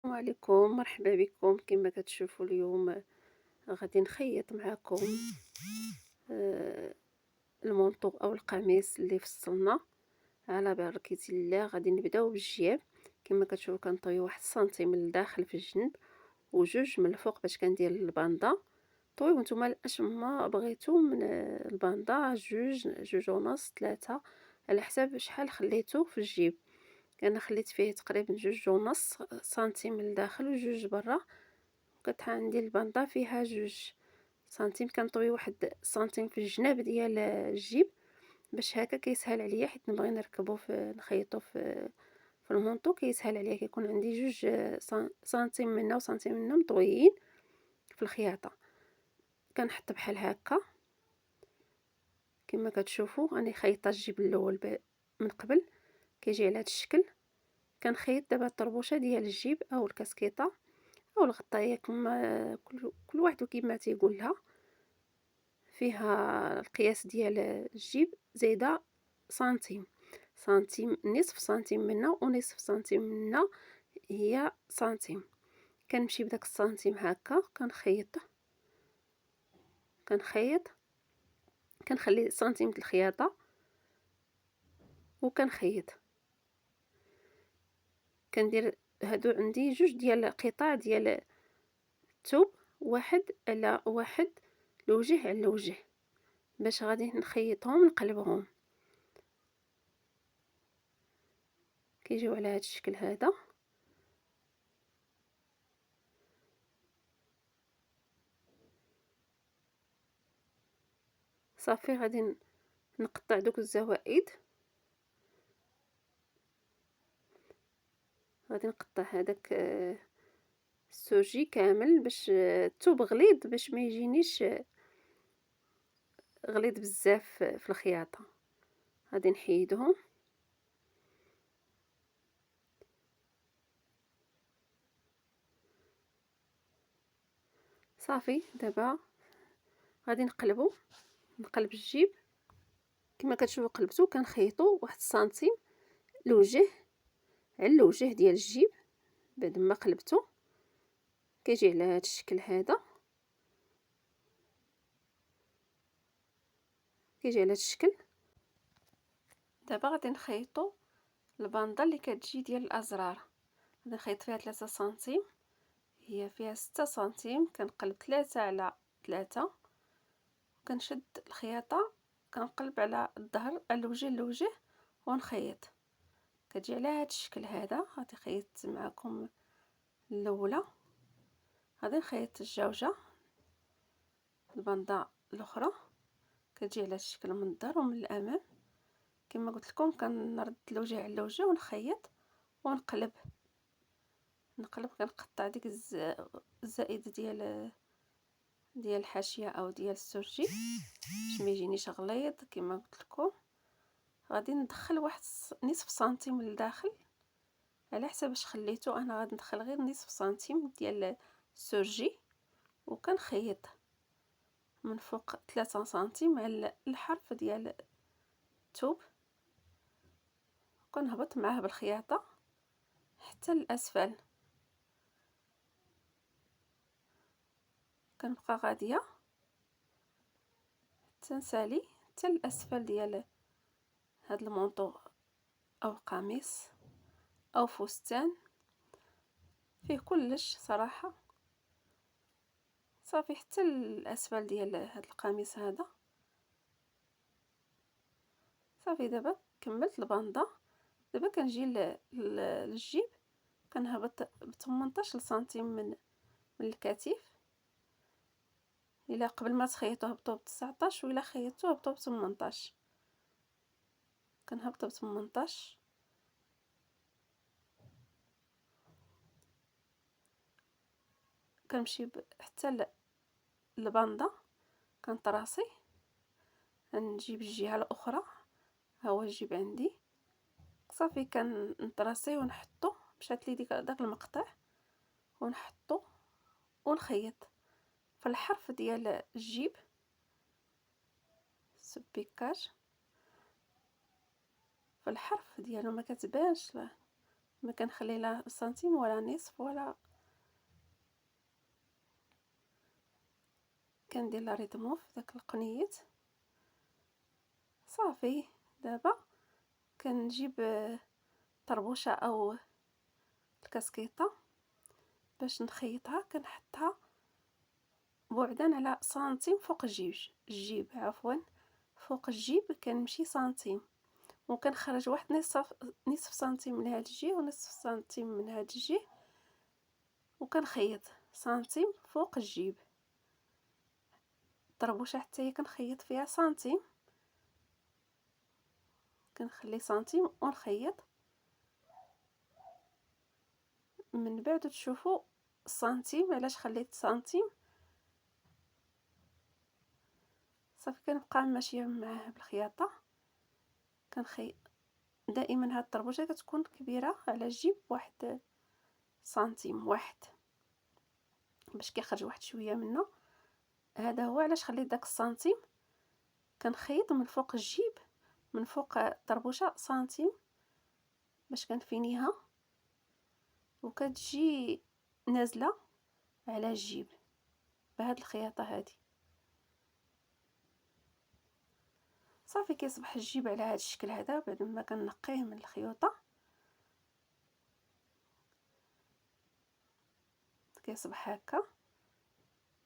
السلام عليكم، مرحبا بكم. كما كتشوفوا اليوم غادي نخيط معكم آه، المونطو او القميص اللي فصلنا على بركة الله. غادي نبداو بالجياب. كما كتشوفوا كنطوي 1 سنتيم من الداخل في الجنب وجوج من الفوق باش كندير الباندا. طويو نتوما اش ما بغيتو من الباندا، جوج ونص، 3 على حساب شحال خليتو في الجيب. انا خليت فيه تقريبا 2.5 سنتيم من الداخل وجوج برا. قطعة عندي الباندا فيها 2 سنتيم. كنطوي 1 سنتيم في الجناب ديال الجيب باش هكا كيسهل عليا، حيت نبغي نركبو في نخيطو في المونطو، كيسهل عليا كيكون عندي 2 سنتيم منا وسنتيم منا مطويين في الخياطة. كنحط بحال هكا كما كتشوفوا. راني خايطه الجيب الاول من قبل، كيجي على هذا الشكل. كنخيط دابا الطربوشه ديال الجيب او الكاسكيطه او الغطايه، كما كل واحد وكيما تيقول لها. فيها القياس ديال الجيب زايده سنتيم، سنتيم نصف سنتيم منا ونصف سنتيم منا هي سنتيم. كنمشي بداك السنتيم هكا كنخيط كنخلي سنتيم د الخياطه وكنخيط. كندير هادو عندي جوج ديال قطع ديال الثوب، واحد على واحد، لوجه على لوجه، باش غادي نخيطهم نقلبهم. كيجيو على هذا الشكل هذا. صافي غادي نقطع دوك الزوائد. غادي نقطع هذاك السوجي كامل باش الثوب غليظ، باش ما يجينيش غليظ بزاف في الخياطه. غادي نحيدهم. صافي دابا غادي نقلب الجيب كما كتشوفوا. قلبته كنخيطوا 1 سنتيم لوجه على الوجه ديال الجيب. بعد ما قلبته كيجي على هذا الشكل هذا، كيجي على هذا الشكل. دابا غادي نخيطوا الباندا اللي كتجي ديال الازرار. غادي نخيط فيها 3 سنتيم، هي فيها 6 سنتيم. كنقلب 3 على 3، كنشد الخياطه، كنقلب على الظهر على الوجه لوجه ونخيط. كتجي على هذا الشكل هذا. غادي نخيط معكم الاولى. غادي نخيط الجوجه الباندا الاخرى، كتجي على الشكل من الظهر ومن الامام. كما قلت لكم كنرد الوجه على الوجه ونخيط ونقلب. كنقطع ديك الزائد ديال الحاشيه او ديال السرجي باش ما يجينيش غليظ. كما قلت لكم غادي ندخل واحد نصف سنتيم للداخل على حسب اش خليته. انا غادي ندخل غير نصف سنتيم ديال السرجي، وكنخيط من فوق 3 سنتيم على الحرف ديال الثوب، وكنهبط معاه بالخياطه حتى الاسفل. كنبقى غاديه حتى نسالي حتى الاسفل ديال هاد المونطو او قميص او فستان، فيه كلش صراحه. صافي حتى الاسفل ديال هاد القميص هذا. صافي دابا كملت الباندا. دابا كنجي للجيب، كنهبط ب 18 سنتيم من الكتف. الا قبل ما تخيطوا هبطوا ب 19، وإلا خيطتوا هبطوا ب 18. كنهبط ب 18. كنمشي حتى الباندا، كنطراسي، نجيب الجهه الاخرى. ها هو الجيب عندي. صافي كنطراسي ونحطو. مشات لي داك المقطع ونحطو ونخيط في الحرف ديال الجيب سبيكاج. في الحرف ديالو ما كتبانش ما كنخلي لا سنتيم ولا نصف ولا كندير لا ريتمو في داك القنيت. صافي دابا كنجيب طربوشه او الكاسكيطه باش نخيطها، كنحطها بعدا على سنتيم فوق الجيب عفوا فوق الجيب كنمشي سنتيم، وكنخرج واحد نصف سنتيم من هاد الجهه ونصف سنتيم من هاد الجهه، وكنخيط سنتيم فوق الجيب. الطربوشه حتى هي كنخيط فيها سنتيم، كنخلي سنتيم ونخيط من بعد. تشوفوا السنتيم علاش خليت سنتيم. صافي كنبقى ماشيه معاه بالخياطه، كنخيط دائما. هاد الطربوشه كتكون كبيره على الجيب واحد سنتيم واحد باش كيخرج واحد شويه منه. هذا هو علاش خليت داك السنتيم. كنخيط من فوق الجيب من فوق الطربوشه سنتيم باش كنفينيها، وكتجي نازله على الجيب بهاد الخياطه هذه. صافي كيصبح الجيب على هذا الشكل هذا بعد ما كنقيه من الخيوطه، كيصبح هكا.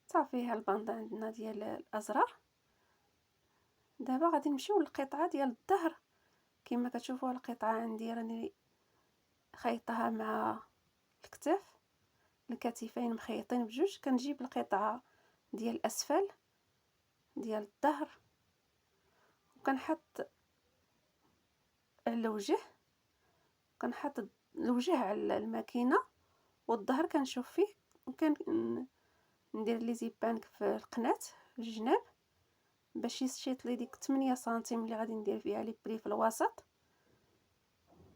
صافي ها الباندا عندنا ديال الازرار. دابا غادي نمشيو للقطعه ديال الظهر. كما كتشوفوا القطعه عندي راني خيطها مع الكتاف، الكتفين مخيطين بجوج. كنجيب القطعه ديال الاسفل ديال الظهر وكنحط الوجه، كنحط الوجه على الماكينه، والظهر كنشوف فيه وكان ندير لي زيبان في القناه الجناب باش يشيط لي ديك 8 سنتيم اللي غادي ندير فيها لي بلي في الوسط.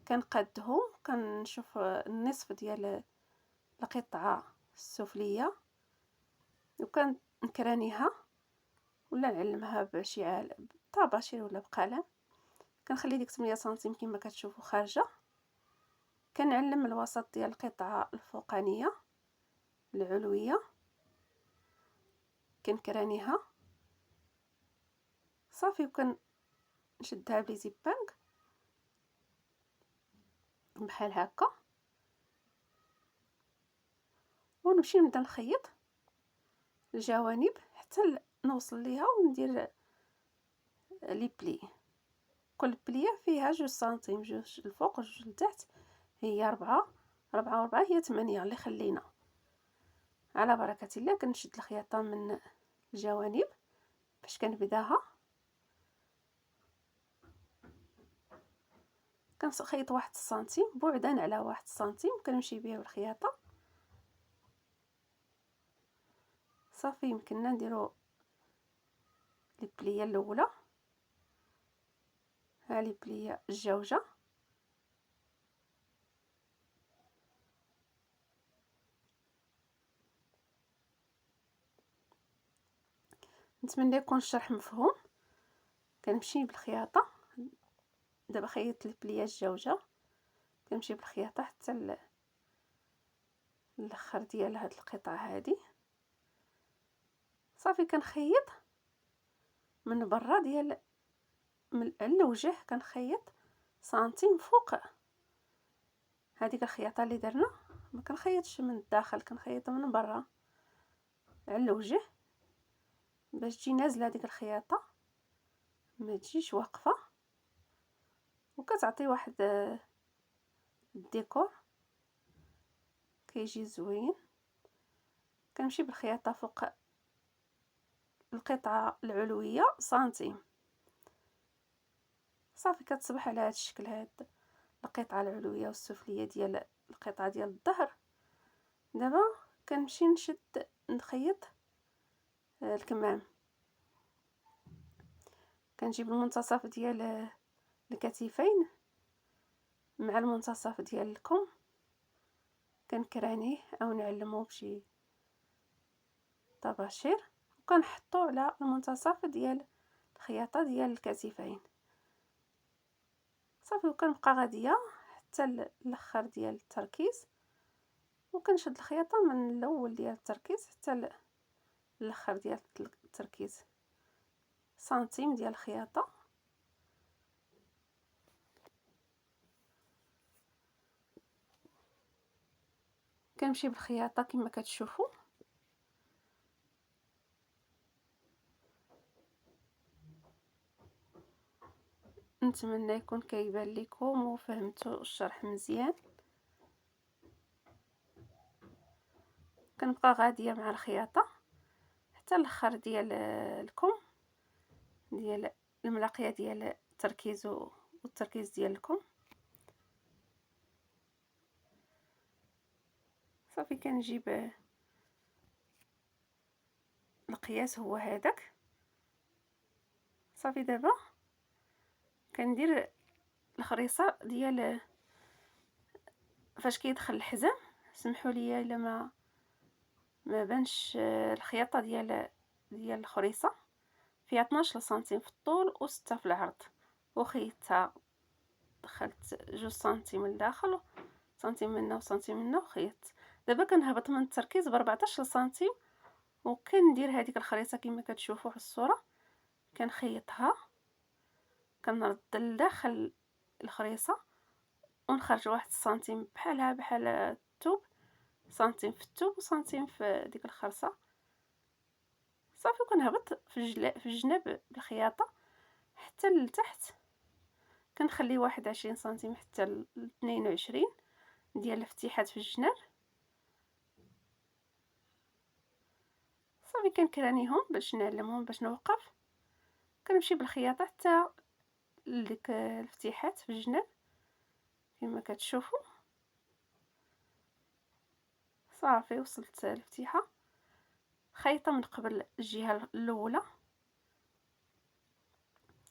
كنقادهم، كنشوف النصف ديال القطعه السفليه وكنكرانيها ولا نعلمها بشي طاباشير ولا بقلم. كنخلي ديك 8 سنتيم كما كتشوفوا خارجه. كنعلم الوسط ديال القطعه الفوقانيه العلويه، كنكرانيها صافي، وكنشدها بلي زيبانك بحال هكا، ونمشي نبدا نخيط الجوانب حتى نوصل ليها وندير لي بلي. كل بليه فيها 2 سنتيم، 2 الفوق 2 لتحت، هي 4 4 و4 هي 8 اللي خلينا. على بركه الله كنشد الخياطه من الجوانب باش كنبداها. كنخيط 1 سنتيم بعدا على 1 سنتيم، كنمشي بيه بالخياطه. صافي يمكننا نديرو لي بليه الاولى، ها لي بليه الجوجه، نتمنى يكون الشرح مفهوم. كنمشي بالخياطه، دابا خيطت البليه الجوجه، كنمشي بالخياطه حتى الاخر ديال هاد القطعه هذه. صافي كنخيط من برا ديال من الوجه، كنخيط سنتيم فوق هذيك الخياطه اللي درنا. ما كنخيطش من الداخل، كنخيط من برا على الوجه باش تجي نازله هذيك الخياطه ما تجيش واقفه، وكتعطي واحد الديكور كيجي زوين. كنمشي بالخياطه فوق القطعه العلويه سنتيم. صافي كتصبح على هذا الشكل، هاد القطعه العلويه والسفليه ديال القطعه ديال الظهر. دابا كنمشي نشد نخيط الكمام. كنجيب المنتصف ديال الكتفين مع المنتصف ديال الكم، كنكرانيه او نعلمه بشي طباشير، وكنحطو على المنتصف ديال الخياطه ديال الكتفين. صافي وكنبقى غاديه حتى الاخر ديال التركيز، وكنشد الخياطه من الاول ديال التركيز حتى الاخر ديال التركيز، سنتيم ديال الخياطه. كنمشي بالخياطه كما كتشوفوا. نتمنى يكون كيبان لكم وفهمتوا الشرح مزيان. كنبقى غاديه مع الخياطه حتى الاخر ديال الكم، ديال الملاقيه ديال التركيز والتركيز ديال الكم. صافي كنجيب القياس هو هذاك. صافي دابا كندير الخريصه ديال فاش كيدخل الحزام. سمحوا لي الا ما بانش الخياطه ديال الخريصه فيها 12 سنتيم في الطول و6 في العرض، وخيطتها دخلت 2 سنتيم لداخل، سنتيم منا وسنتيم منا وخيطت. دابا كنهبط من التركيز ب 14 سنتيم وكندير هذيك الخريطه كما كتشوفوا في الصوره، كنخيطها كنرد لداخل الخريصه ونخرج 1 سنتيم بحال الثوب، سنتيم في الثوب وسنتيم في ديك الخرصه. صافي كنهبط في الجناب بالخياطه حتى لتحت، كنخلي 21 سنتيم حتى ل 22 ديال الافتتاحات في الجناب. صافي كنكرانيهم باش نعلمهم باش نوقف. كنمشي بالخياطه حتى لديك الافتتاحات في الجناب كما كتشوفوا. صافي وصلت الافتتاحه، خيطه من قبل الجهه الاولى.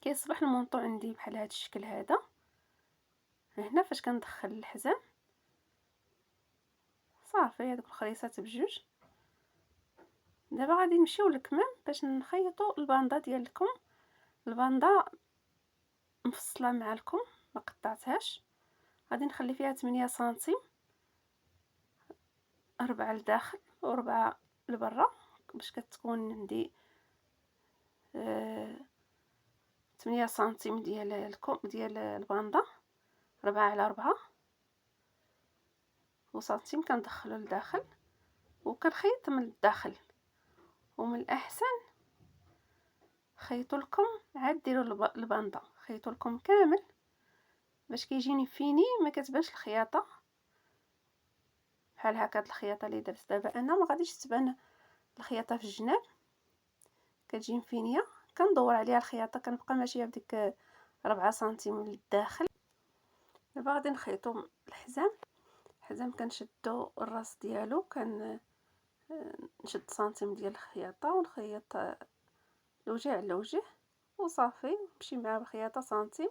كيصبح المونطو عندي بحال هذا الشكل هذا. هنا فاش كندخل الحزام صافي هذوك الخريصات بجوج. دابا غادي نمشيو للكمام باش نخيطوا الباندا ديال الكم. الباندا مفصله مع الكم ما قطعتهاش، غادي نخلي فيها 8 سنتيم، 4 لداخل و4 لبرا باش كتكون عندي 8 سنتيم ديال الكم ديال الباندا، 4 على 4 وسنتيم كندخلو لداخل وكنخيط من الداخل. ومن الاحسن خيطوا لكم عاد ديروا الباندا، خيطوا لكم كامل باش كيجيني فيني ما كتبانش الخياطه بحال هكا. الخياطه اللي درت دابا انا ما غاديش تبان الخياطه في الجناب، كتجي مفينيه. كندور عليها الخياطه كنبقى ماشيه بديك 4 سنتيم للداخل. دابا غادي نخيطوا الحزام كنشدو الراس ديالو، نشد سنتيم ديال الخياطه ونخيط الوجه على الوجه وصافي نمشي معاه بالخياطه سنتيم.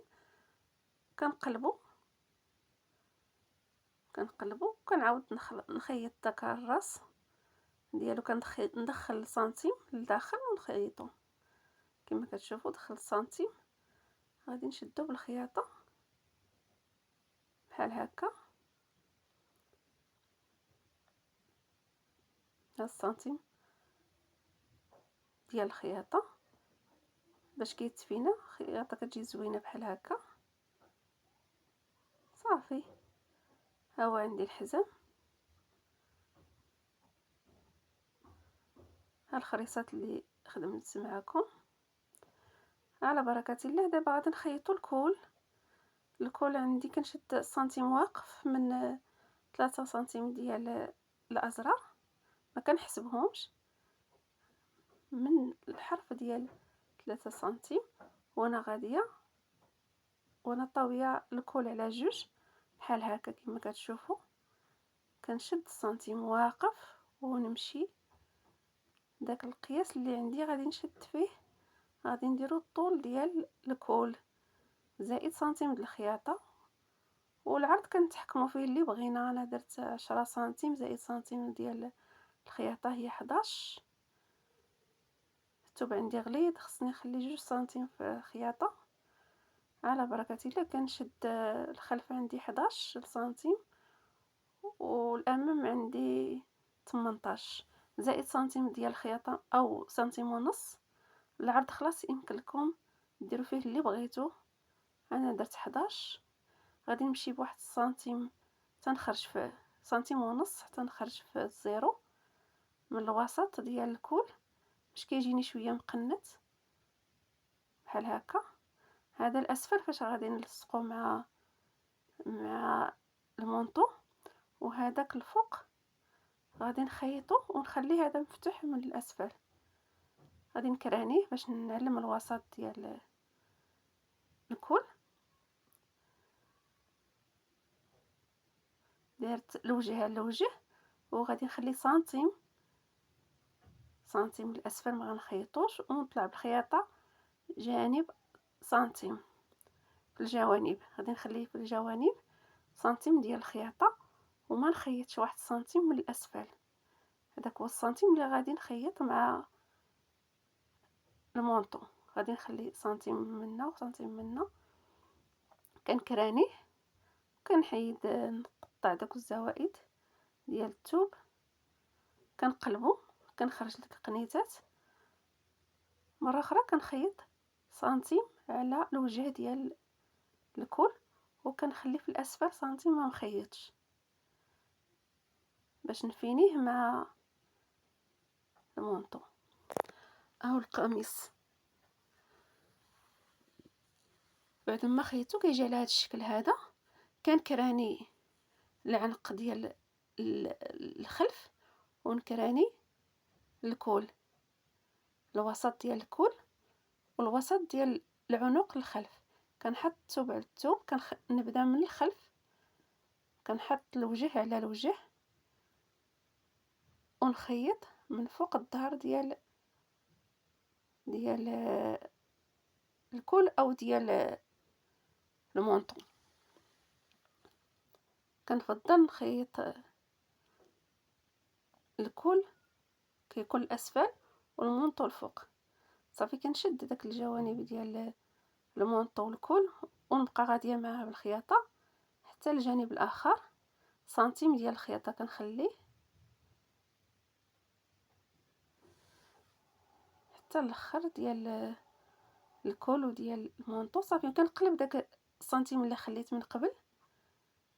كنقلبو وكنعاود نخيط داك الراس ديالو، ندخل سنتيم لداخل ونخيطو كما كتشوفوا. دخلت سنتيم غادي نشدو بالخياطه بحال هكا. هاد السنتيم ديال الخياطه باش كيتفينا خياطه كتجي زوينه بحال هكا. صافي ها هو عندي الحزام. ها الخريصات اللي خدمت معكم على بركه الله. دابا غادي نخيطوا الكول عندي كنشد سنتيم واقف من 3 سنتيم ديال الازرار، ما كنحسبهمش، من الحرف ديال 3 سنتيم وانا غاديه وانا طاويه الكول على جوج بحال هكا كما كتشوفوا. كنشد السنتيم واقف ونمشي داك القياس اللي عندي غادي نشد فيه. غادي نديرو الطول ديال الكول زائد سنتيم ديال الخياطه، والعرض كنتحكموا فيه اللي بغينا. انا درت 10 سنتيم زائد سنتيم ديال الخياطه هي 11. الثوب عندي غليظ خصني نخلي 2 سنتيم في الخياطه. على بركة الله. كنشد الخلف عندي 11 سنتيم والامام عندي 18 زائد سنتيم ديال الخياطه او سنتيم ونص. العرض خلاص يمكن لكم ديروا فيه اللي بغيتو. انا درت 11، غادي نمشي بواحد السنتيم تنخرج في سنتيم ونص حتى نخرج في الزيرو من الوسط ديال الكول باش كيجيني شويه مقنت بحال هكا. هذا الاسفل فاش غادي نلصقو مع المونطو، وهذاك الفوق غادي نخيطو ونخلي هذا مفتوح من الاسفل. غادي نكرانيه باش نعلم الوسط ديال الكول. درت الوجه على الوجه وغادي نخلي سنتيم الاسفل ما غنخيطوش ونطلع بالخياطه جانب سنتيم في الجوانب. غادي نخليه في الجوانب سنتيم ديال الخياطه وما نخيطش واحد سنتيم من الاسفل. هذاك هو السنتيم اللي غادي نخيط مع المونطو. غادي نخلي سنتيم منا وسنتيم منا. كنكرانيه كنحيد نقطع داك الزوائد ديال الثوب، كنقلبو كنخرج لك قنيتات. مره اخرى كنخيط سنتيم على الوجه ديال الكول وكنخلي في الاسفل سنتيم ما مخيطش باش نفينيه مع المونطو. او القميص بعد ما خيطو كيجي على هذا الشكل هذا. كنكراني العنق ديال الخلف ونكراني الكول، الوسط ديال الكول والوسط ديال العنق الخلف. كنحط الثوب على الثوب، نبدا من الخلف، كنحط الوجه على الوجه ونخيط من فوق الظهر ديال الكول او ديال المونطو. كنفضل نخيط الكول كيكون الاسفل والمونطو الفوق. صافي كنشد داك الجوانب ديال المونطو والكول ونبقى غاديه معاه بالخياطه حتى الجانب الاخر. سنتيم ديال الخياطه كنخليه حتى الاخر ديال الكول وديال المونطو. صافي كنقلب داك السنتيم اللي خليت من قبل،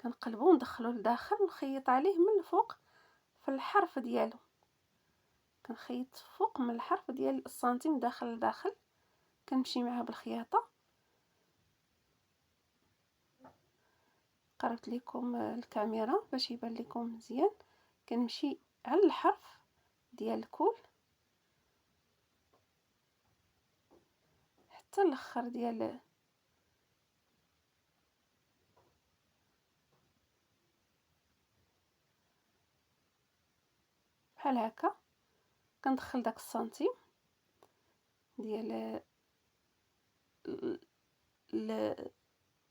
كنقلبو وندخلو لداخل ونخيط عليه من الفوق في الحرف ديالو. كنخيط فوق من الحرف ديال السنتيم داخل لداخل، كنمشي معاه بالخياطه. قربت لكم الكاميرا باش يبان لكم مزيان. كنمشي على الحرف ديال الكول حتى الاخر ديال بحال هكا. كندخل داك السنتيم ديال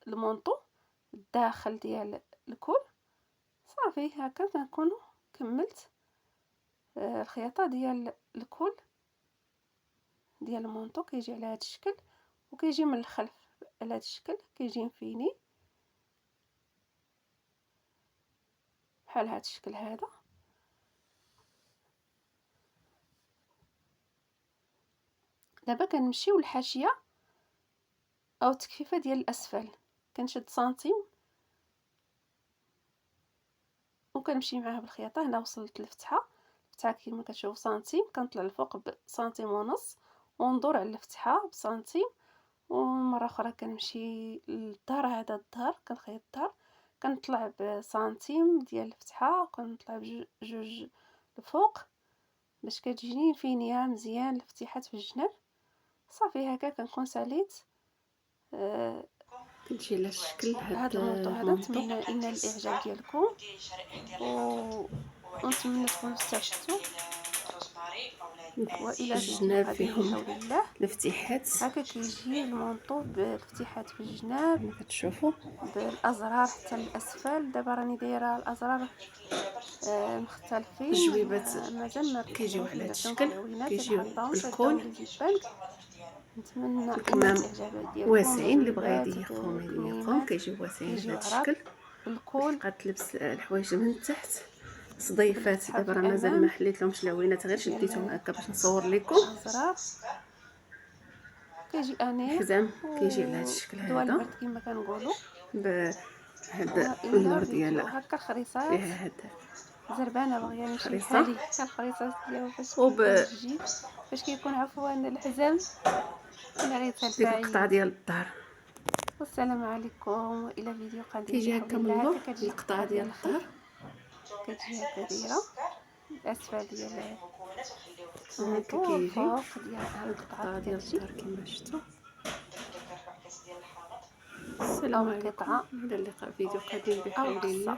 المونطو الداخل ديال الكول. صافي هكا كنكون كملت الخياطه ديال الكول ديال المونطو. كيجي على هذا الشكل وكيجي من الخلف على هذا الشكل، كيجي مفيني بحال هذا الشكل هذا. دابا كنمشيو للحاشيه او التكفيفه ديال الاسفل. كنشد سنتيم وكنمشي معاه بالخياطه. هنا وصلت للفتحه كما كتشوفوا سنتيم. كنطلع الفوق بسنتيم ونص وندور على الفتحه بسنتيم، ومره اخرى كنمشي للظهر. هذا الظهر كنخيط الظهر، كنطلع بسنتيم ديال الفتحه وكنطلع بجوج الفوق باش كتجيني فينيه مزيان الفتحات في الجناب. صافي هكا كنكون ساليت كتجي على الشكل هذا المونطو هذا. نتمنى ان الاعجاب ديالكم ونتمنى تكونوا استفدتوا. والى فيديو الجناب قادم فيهم بحول الله. الفتحات هكا كيجي المونطو بالفتحات في الجناب كما كتشوفوا. بالازرار حتى الاسفل. دابا راني دايره الازرار مختلفين. الجويبات مازال ما كيجيو على هذا ركبتهمش، الشكل، مزال مكونات كيجيو نحطهم بالكول. كيبداو لي زيبانك. نتمنى ان الكمام الاعجابات ديالكم واسعين، اللي بغى الجويبات يضيقهم يضيقهم، والكميمات كيجيو واسعين كيجيو بهذا عراض الشكل. الكول كتبقى تلبس الحوايج من التحت. صديفات بالفتحه في دابا راه مازال ما الامام حليت العوينات، غير شديتهم ديال هكا باش نصور لكم. الازرار. كيجي انيق الحزام كيجي على هذا الشكل ودواء هذا، البرد كما كنقولوا. بهاد والا اللور بغيتو ديال هكا الخريصات فيها هاد زربانه باغيه نمشي الخريصه، بحالي الخريصات ديالو فاش وب كيكون الجيب، فاش كيكون عفوا الحزام كيكون عليه ديك القطعه تلفاعيل. ديال الدار. والسلام عليكم والى فيديو قادم كيجي بحول هكا من الله. اللور هكا كتجي القطعه القطعه ديال ديال الدار. الخلف، كتجي هكا دايره الاسفل ديال وهكا السميطو كيجي والفوق ديال هاد هاد القطعه القطعه ديال كتجي الدار كما شفتوا. السلام او عليكم، القطعه الى اللقاء فيديو قادم او بحول القصه. الله.